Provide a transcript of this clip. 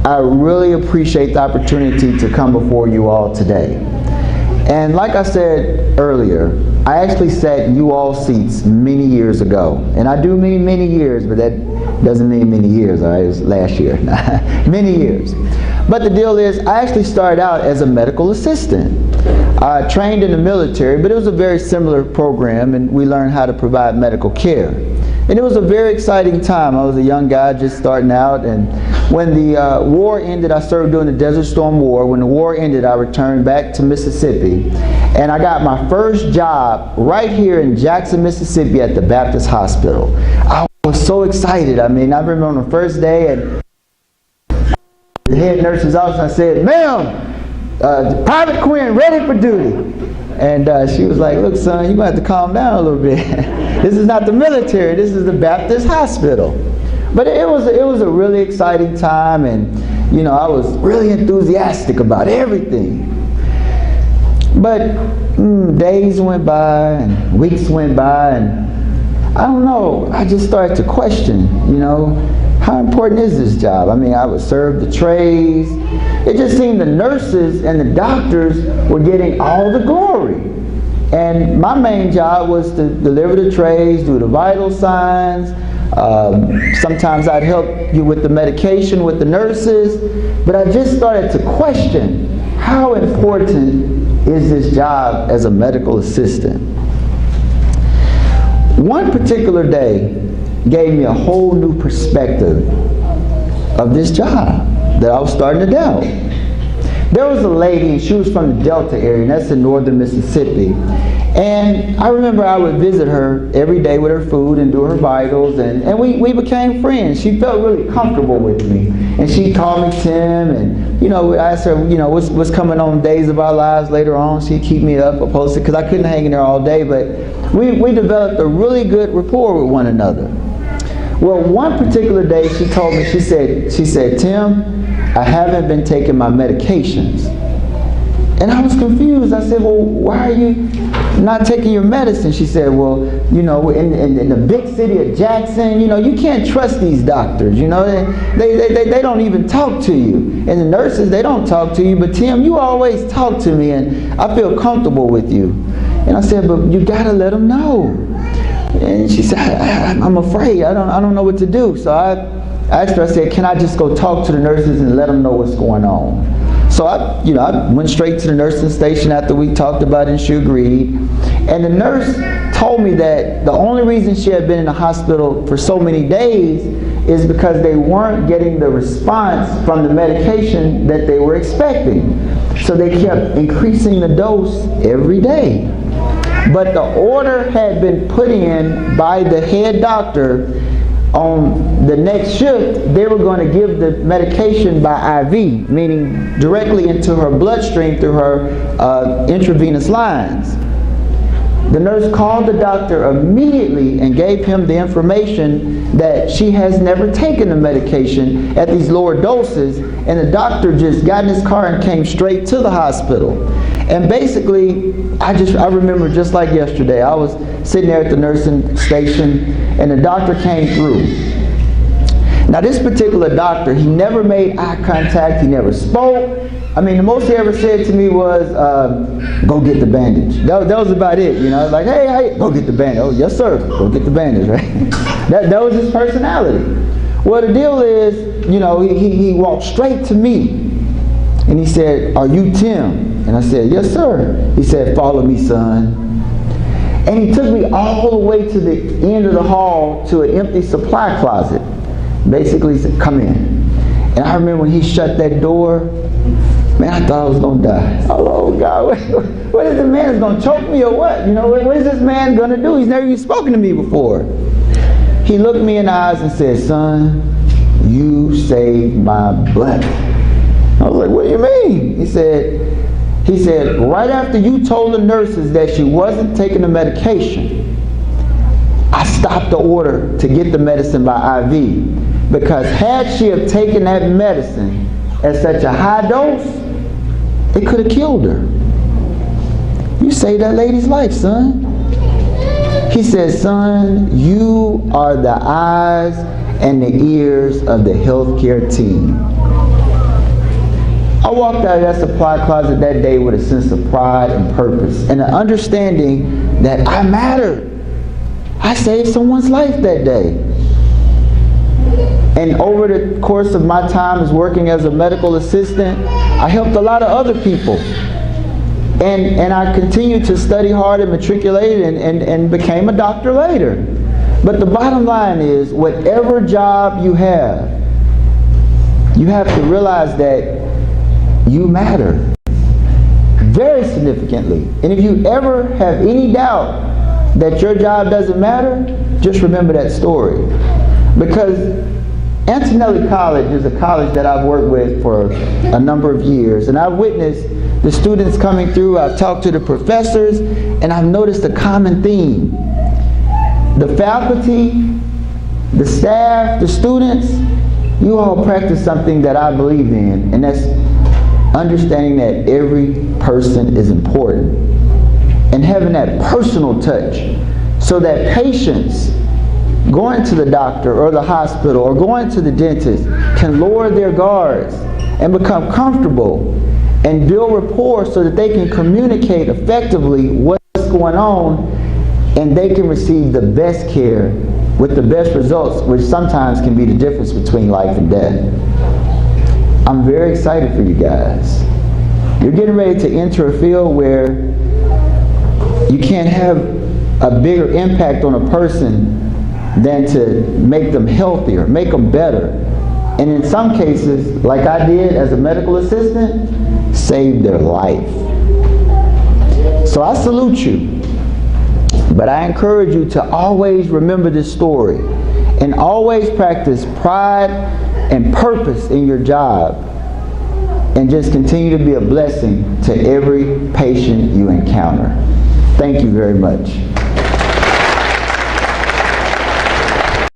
I really appreciate the opportunity to come before you all today. And like I said earlier, I actually sat in you all seats many years ago. And I do mean many years, but that doesn't mean many years, all right? It was last year. Many years. But the deal is, I actually started out as a medical assistant. I trained in the military, but it was a very similar program, and we learned how to provide medical care. And it was a very exciting time. I was a young guy just starting out, and when the war ended, I served during the Desert Storm War. When the war ended, I returned back to Mississippi, and I got my first job right here in Jackson, Mississippi at the Baptist Hospital. I was so excited. I mean, I remember on the first day, and the head nurse's office, I said, "Ma'am, Private Quinn, ready for duty." And she was like, "Look, son, you're going to have to calm down a little bit. This is not the military. This is the Baptist Hospital." But it was a really exciting time, and you know, I was really enthusiastic about everything. But days went by and weeks went by, and I don't know, I just started to question, you know, how important is this job? I mean, I would serve the trays. It just seemed the nurses and the doctors were getting all the glory. And my main job was to deliver the trays, do the vital signs. Sometimes I'd help you with the medication with the nurses. But I just started to question, how important is this job as a medical assistant? One particular day gave me a whole new perspective of this job that I was starting to doubt. There was a lady, and she was from the Delta area, and that's in northern Mississippi. And I remember I would visit her every day with her food and do her vitals, and we became friends. She felt really comfortable with me. And she called me Tim, and you know, I asked her, you know, what's coming on Days of Our Lives later on. She'd keep me up or post it, because I couldn't hang in there all day, but we developed a really good rapport with one another. Well, one particular day she told me, she said, "Tim, I haven't been taking my medications." And I was confused. I said, "Well, why are you not taking your medicine?" She said, "Well, you know, in the big city of Jackson, you know, you can't trust these doctors. You know, they don't even talk to you. And the nurses, they don't talk to you. But Tim, you always talk to me, and I feel comfortable with you." And I said, "But you gotta let them know." And she said, I'm afraid. I don't know what to do." So I asked her, I said, "Can I just go talk to the nurses and let them know what's going on?" So I went straight to the nursing station after we talked about it, and she agreed. And the nurse told me that the only reason she had been in the hospital for so many days is because they weren't getting the response from the medication that they were expecting. So they kept increasing the dose every day. But the order had been put in by the head doctor. On the next shift, they were going to give the medication by IV, meaning directly into her bloodstream through her intravenous lines. The nurse called the doctor immediately and gave him the information that she has never taken the medication at these lower doses, and the doctor just got in his car and came straight to the hospital. And basically, I remember just like yesterday, I was sitting there at the nursing station, and the doctor came through. Now this particular doctor, he never made eye contact, he never spoke. I mean, the most he ever said to me was, "Go get the bandage." That was about it, you know, like, hey, go get the bandage. "Oh, yes sir, go get the bandage," right? that was his personality. Well, the deal is, you know, he walked straight to me, and he said, "Are you Tim?" And I said, "Yes sir." He said, "Follow me, son." And he took me all the way to the end of the hall to an empty supply closet. Basically, he said, "Come in." And I remember when he shut that door, man, I thought I was going to die. Oh, God, what is the man? Is going to choke me or what? You know, what is this man going to do? He's never even spoken to me before. He looked me in the eyes and said, "Son, you saved my butt." I was like, "What do you mean?" He said, "Right after you told the nurses that she wasn't taking the medication, I stopped the order to get the medicine by IV. Because had she have taken that medicine at such a high dose, it could have killed her. You saved that lady's life, son." He said, "Son, you are the eyes and the ears of the healthcare team." I walked out of that supply closet that day with a sense of pride and purpose and an understanding that I mattered. I saved someone's life that day. And over the course of my time as working as a medical assistant, I helped a lot of other people. And I continued to study hard and matriculated and became a doctor later. But the bottom line is, whatever job you have to realize that you matter very significantly. And if you ever have any doubt that your job doesn't matter, just remember that story. Because Antonelli College is a college that I've worked with for a number of years, and I've witnessed the students coming through. I've talked to the professors, and I've noticed a common theme. The faculty, the staff, the students, you all practice something that I believe in, and that's understanding that every person is important and having that personal touch so that patients going to the doctor or the hospital or going to the dentist can lower their guards and become comfortable and build rapport so that they can communicate effectively what's going on, and they can receive the best care with the best results, which sometimes can be the difference between life and death. I'm very excited for you guys. You're getting ready to enter a field where you can't have a bigger impact on a person than to make them healthier, make them better. And in some cases, like I did as a medical assistant, save their life. So I salute you. But I encourage you to always remember this story and always practice pride and purpose in your job, and just continue to be a blessing to every patient you encounter. Thank you very much.